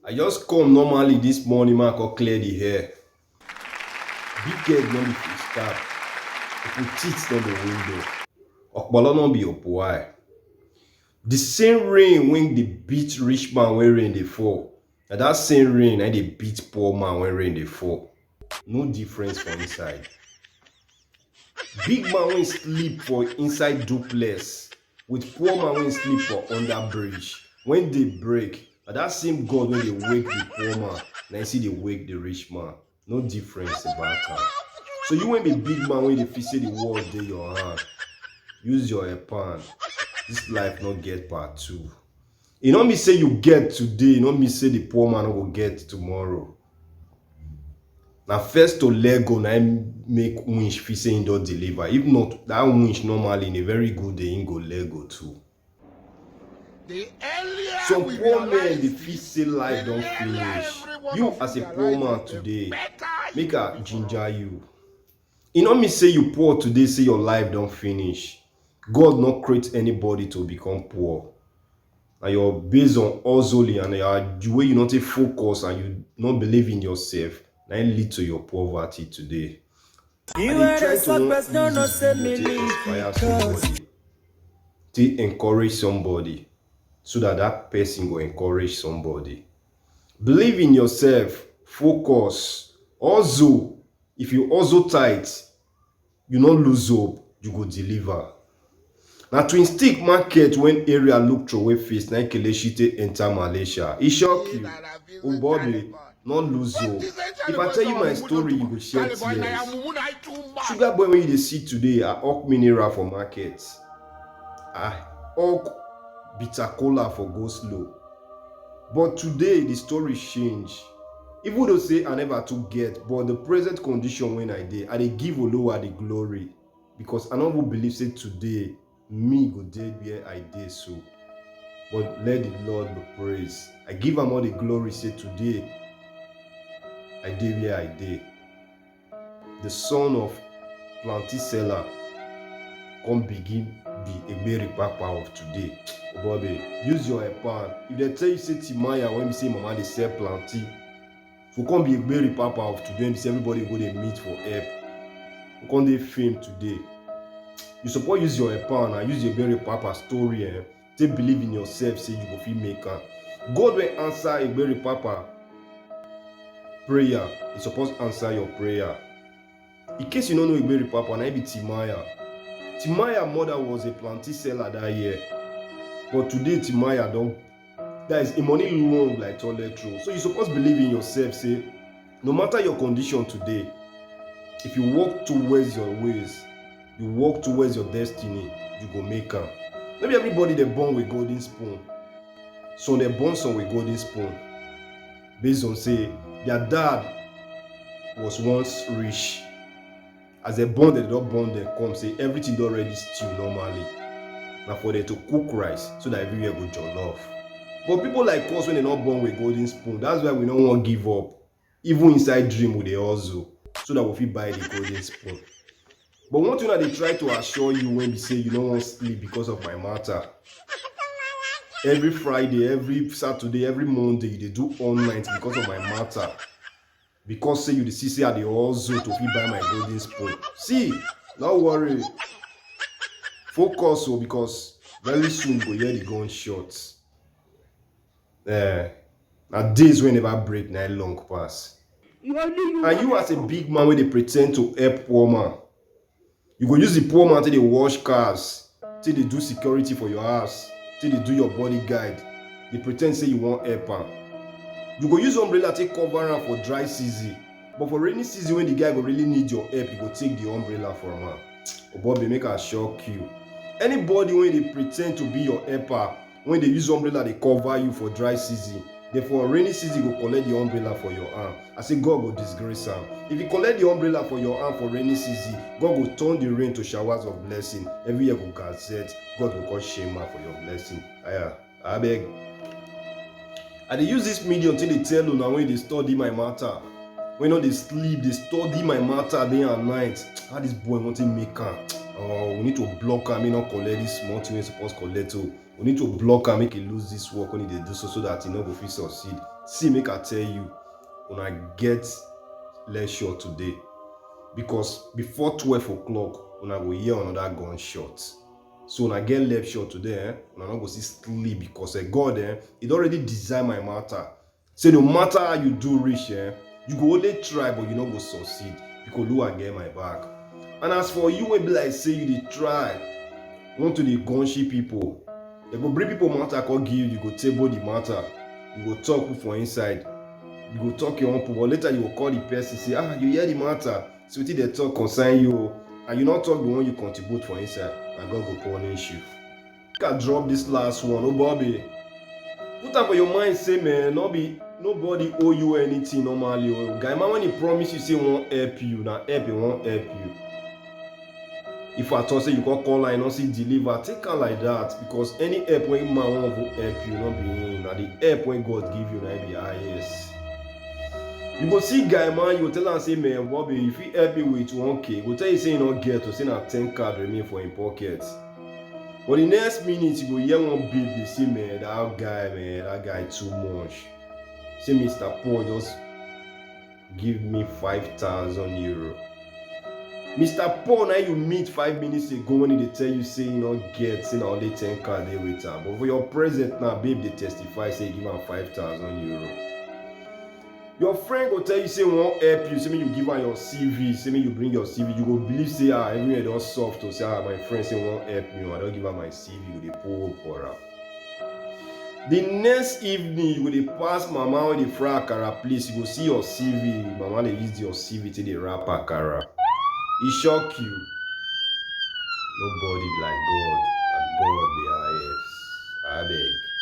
I just come normally this morning, man, I go clear the hair. Big head no be fish tap. Open teeth no be window. Okpolo no be opo eye. The same rain when they beat rich man when rain dey fall. Na that same rain na dey beat poor man when rain dey fall. No difference for inside. Big man when sleep for inside duplex with poor man when sleep for under bridge. When they break, na that same God when they wake the poor man, na see they wake the rich man. No difference about am. So you when be big man when they feel say the world dey your hand, use your pan. This life no get part two. E no mean say you get today, e no mean say the poor man no go get tomorrow. Na first to let go na im make winch feel say im don deliver. If not, that winch normally in a very good day im go let go too. Some poor men dey feel say life don finish. You as a poor man today, make I ginger you. E no mean say you poor today say your life don finish. God no create anybody to become poor. And you're based on hustling and the way you not take focus and you not believe in yourself, that lead to your poverty today. You And are they the try to best, no, use no, this say video me to leave inspire because somebody, to encourage somebody, so that that person will encourage somebody. Believe in yourself, focus. Also, if you also tight, you not lose hope, you go deliver. Na twin stick market when area look throway face na Kelechi enter Malaysia. E shock you. Oh Bobby, not lose hope. If I tell you my story, you go shed tears. Sugar boy when you dey see today are Hawk mineral for market. Hawk bitter cola for go slow. But today the story change. Even though say I never to get, but the present condition when I dey give Olowa the glory. Because I no even believe say today me go dey where I dey so. But let the Lord be praised. I give am all the glory say today I dey where I dey. The son of plantain seller come begin be Egberi Papa of today. Oh Bobby, use your pan. If they tell you say Timaya when we say mama dey sell plantain, so come be Egberi Papa of today and say everybody go dey meet for help. We come dey fame today. You suppose use your pan and use your Egberi Papa story take believe in yourself say you go fit make am. God will answer Egberi Papa prayer. He suppose answer your prayer. In case you don't know Egberi Papa, na be Timaya. Timaya mother was a plantain seller that year. But today Timaya don't. That is a money long like toilet roll. So you suppose believe in yourself. Say no matter your condition today, if you walk towards your ways, you walk towards your destiny, you go make am. Maybe everybody they born with golden spoon. So they born some with golden spoon. Based on say their dad was once rich. As they born, they don't born them come say everything already stew normally. Now for them to cook rice so that everywhere go jollof. But people like us when they're not born with golden spoon, that's why we don't want to give up. Even inside dream with the hustle, so that we fit buy the golden spoon. But one thing that they try to assure you when they say you don't want to sleep because of my matter. Every Friday, every Saturday, every Monday, they do all night because of my matter. Because say you the see at the hustle to fit buy my golden spoon. See, don't worry. Focus because very soon go hear the gunshots. Now days when never break, night long pass. And you as a big man when they pretend to help poor man, you go use the poor man till they wash cars, till they do security for your house, till they do your bodyguard. They pretend say you want help am. You go use umbrella take cover am for dry season, but for rainy season when the guy go really need your help, you go take the umbrella from am. Oh Bobby, make I shock you. Anybody when they pretend to be your helper, when they use umbrella they cover you for dry season, therefore rainy season go collect the umbrella for your arm. I say God go disgrace am. If you collect the umbrella for your arm for rainy season, God go turn the rain to showers of blessing. Every year go gazette, God will call shame am for your blessing. I beg. I dey use this medium until they tell una when they study my matter. When no dey sleep, they study my matter day and night. How this boy want to make am? We need to block am, make not collect this small thing wey suppose collect. We need to block am, make he lose this work when he dey do so that he no go fit succeed. See, make I tell you, when I get lecture today, because before 12 o'clock, when I go hear another gunshot. So when I get lecture today, when I not go see sleep because God, it already designed my matter. Say no matter how you do reach, you go only try, but you not go succeed because do I get my back. And as for you, wey be like say you dey try, want to dey gunship people, they go bring people matter come give you go table the matter, you go talk for inside, you go talk your own people, but later you go call the person say you hear the matter, so wetin dey talk concern you, and you not talk the one you contribute for inside, and God go punish you. Make I drop this last one. Oh Bobby, put am for your mind say man, nobody owe you anything normally. Guy man, when he promise you say he wan help you, na help he wan help you. If I thought say you can call line, not see deliver, take am like that, because any help when man wan go help you, not be him. Na the help when God give you, na be highest. You go see guy man, you go tell am say man, Bobby, if you help me with 1k, he go tell you say you not get, to say na 10 card remain for him pocket. But the next minute you go hear one baby say man, that guy too much. Say Mr. Paul just give me 5,000 euro. Mr. Paul, now you meet 5 minutes ago when they tell you say you not get, say na only 10 card dey with her. But for your present now, babe, they testify say give am 5,000 euro. Your friend go tell you say won't help you, say me you give her your CV, say me you bring your CV, you go believe say everywhere don soft to say my friend say won't help me, I don't give her my CV, you dey pull for her. The next evening you go dey pass mama wey dey fry akara place, you go see your CV, mama dey use your CV till dey wrap akara. E shock you. Nobody like God, and God be highest. I beg.